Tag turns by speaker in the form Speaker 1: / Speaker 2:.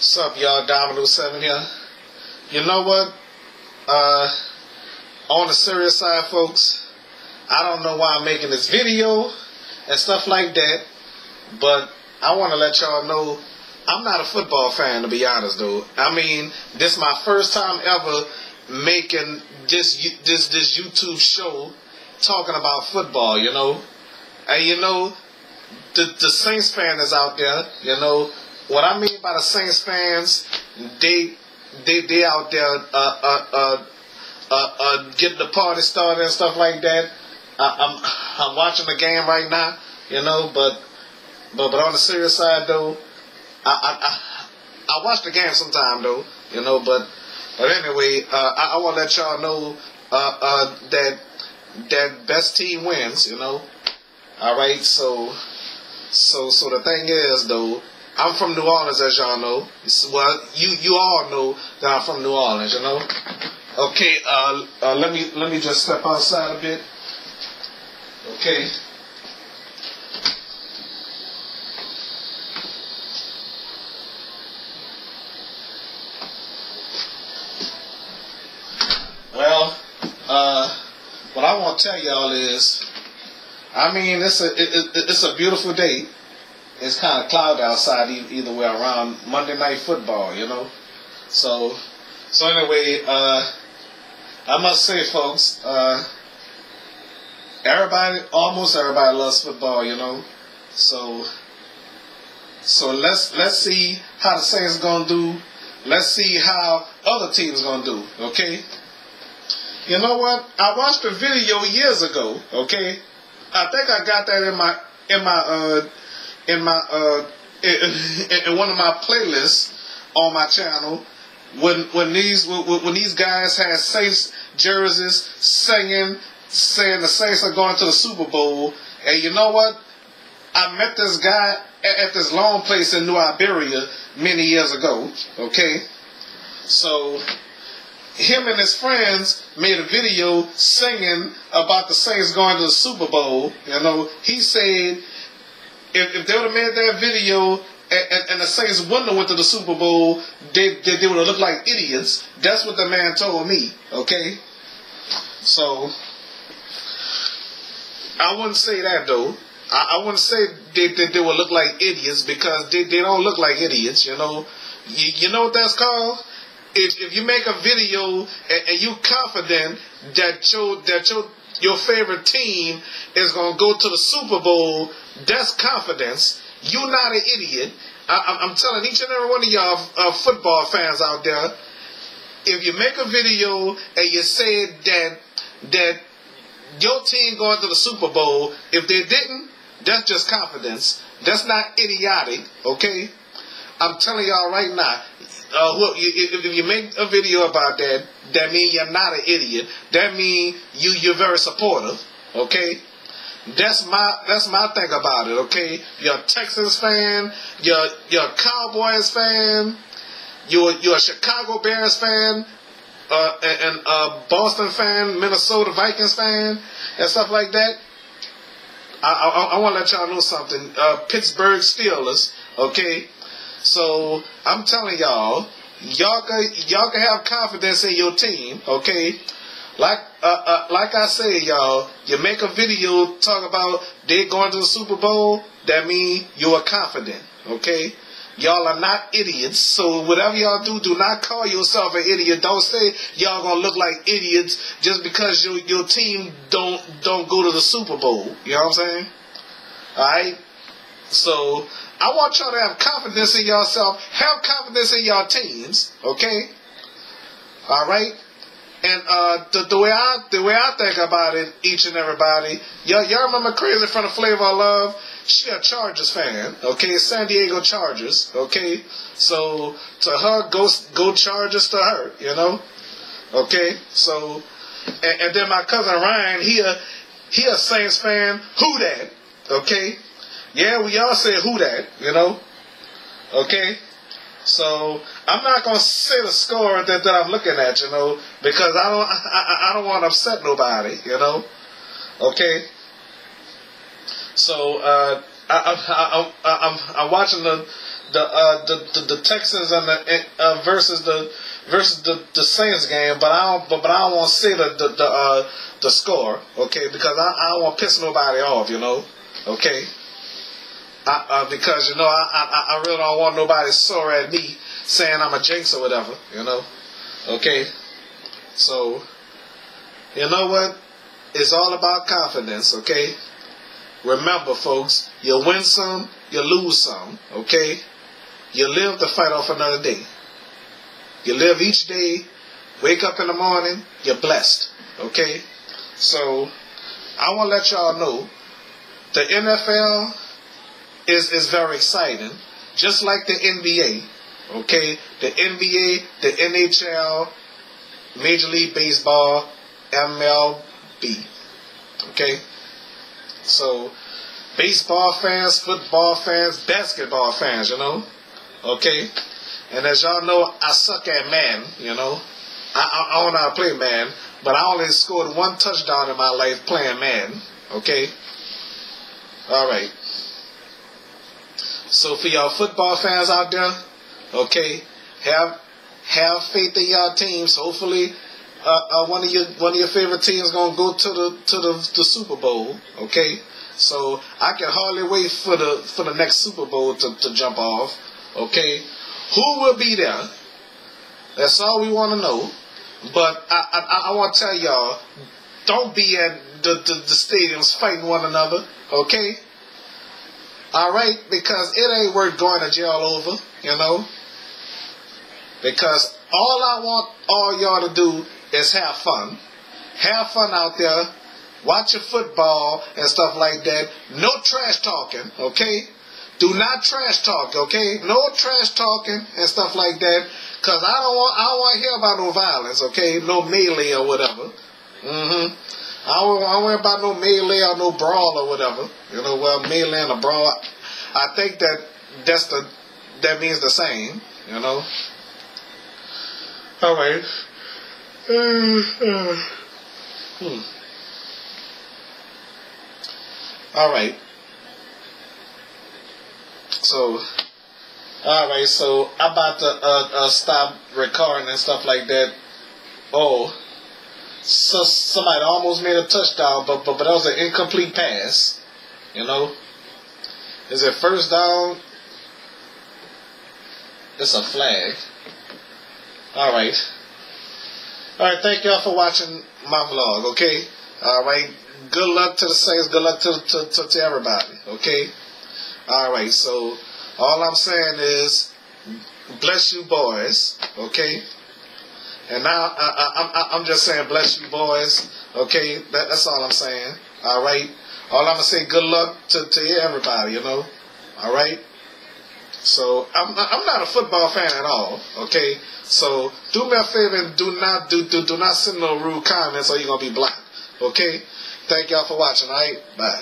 Speaker 1: What's up, y'all? Dominoes 7 here. You know what? On the serious side, folks, I don't know why I'm making this video and stuff like that, but I want to let y'all know I'm not a football fan, to be honest, though. I mean, this is my first time ever making this YouTube show talking about football, you know. And you know, the Saints fan is out there, you know. What I mean by the Saints fans, they out there getting the party started and stuff like that. I'm watching the game right now, you know, but on the serious side though, I watch the game sometime though, you know, but anyway, I want to let y'all know that best team wins, you know. All right, so the thing is though, I'm from New Orleans, as y'all know. Well, you all know that I'm from New Orleans, you know. Okay, let me just step outside a bit. Okay. Well, what I want to tell y'all is, I mean, it's a beautiful day. It's kind of cloudy outside either way around Monday Night Football, you know. So anyway, I must say, folks, almost everybody loves football, you know. So let's see how the Saints gonna do. Let's see how other teams gonna do. Okay. You know what? I watched a video years ago. Okay. I think I got that in one of my playlists on my channel when these guys had Saints jerseys saying the Saints are going to the Super Bowl. And you know what? I met this guy at this long place in New Iberia many years ago. Okay, so him and his friends made a video singing about the Saints going to the Super Bowl. You know, he said, if they would have made that video and the Saints wouldn't have went to the Super Bowl, they would have looked like idiots. That's what the man told me, okay? So, I wouldn't say that, though. I wouldn't say they would look like idiots, because they don't look like idiots, you know? You know what that's called? If you make a video and you confident that your favorite team is going to go to the Super Bowl, that's confidence. You're not an idiot. I'm telling each and every one of y'all football fans out there, if you make a video and you say that your team going to the Super Bowl, if they didn't, that's just confidence. That's not idiotic, okay? I'm telling y'all right now, if you make a video about that, that means you're not an idiot. That means you're very supportive. Okay, that's my thing about it. Okay, you're a Texans fan, you're a Cowboys fan, you're a Chicago Bears fan, and Boston fan, Minnesota Vikings fan, and stuff like that. I want to let y'all know something. Pittsburgh Steelers. Okay. So I'm telling y'all can have confidence in your team, okay? Like I said, y'all, you make a video talk about they going to the Super Bowl, that means you are confident, okay? Y'all are not idiots, so whatever y'all do not call yourself an idiot. Don't say y'all gonna look like idiots just because your team don't go to the Super Bowl. You know what I'm saying? All right. So I want y'all to have confidence in yourself. Have confidence in your teams, okay? All right. And the way I think about it, each and everybody, y'all remember Crazy from the Flavor of Love? She a Chargers fan, okay? San Diego Chargers, okay? So to her, go Chargers to her, you know? Okay. So and then my cousin Ryan, he a Saints fan. Who that? Okay. Yeah, we all say who that, you know? Okay? So, I'm not going to say the score that I'm looking at, you know, because I don't want to upset nobody, you know? Okay? So, I'm watching the Texans and the versus the Saints game, but I don't want to say the score, okay? Because I don't want to piss nobody off, you know, okay? Because you know I really don't want nobody sore at me saying I'm a jinx or whatever, you know, okay? So you know what? It's all about confidence, okay? Remember, folks, you win some, you lose some, okay? You live to fight off another day. You live each day, wake up in the morning, you're blessed, okay? So, I want to let y'all know, the NFL is very exciting, just like the NBA, okay? The NBA, the NHL, Major League Baseball, MLB, okay? So, baseball fans, football fans, basketball fans, you know, okay? And as y'all know, I suck at Madden, you know. I don't know how to play Madden, but I only scored one touchdown in my life playing Madden, okay? All right. So for y'all football fans out there, okay, have faith in y'all teams. Hopefully, one of your favorite teams gonna go to the Super Bowl, okay? So I can hardly wait for the next Super Bowl to jump off, okay? Who will be there? That's all we want to know. But I want to tell y'all, don't be at the stadiums fighting one another, okay? All right, because it ain't worth going to jail over, you know? Because all I want all y'all to do is have fun. Have fun out there. Watch your football and stuff like that. No trash talking, okay? Do not trash talk, okay? No trash talking and stuff like that. Because I don't want to hear about no violence, okay? No melee or whatever. I don't want about no melee or no brawl or whatever. You know, well, melee and a brawl, I think that means the same, you know? All right. All right. So, all right. So I'm about to stop recording and stuff like that. Oh, so somebody almost made a touchdown, but that was an incomplete pass. You know, is it first down? It's a flag. All right. All right. Thank y'all for watching my vlog. Okay. All right. Good luck to the Saints. Good luck to everybody. Okay. All right. So all I'm saying is, bless you boys. Okay. And now I'm just saying, bless you boys. Okay. That's all I'm saying. All right. All I'm gonna say, good luck to everybody. You know. All right. So I'm not a football fan at all. Okay. So do me a favor and do not send no rude comments or you're gonna be blocked. Okay. Thank y'all for watching. All right. Bye.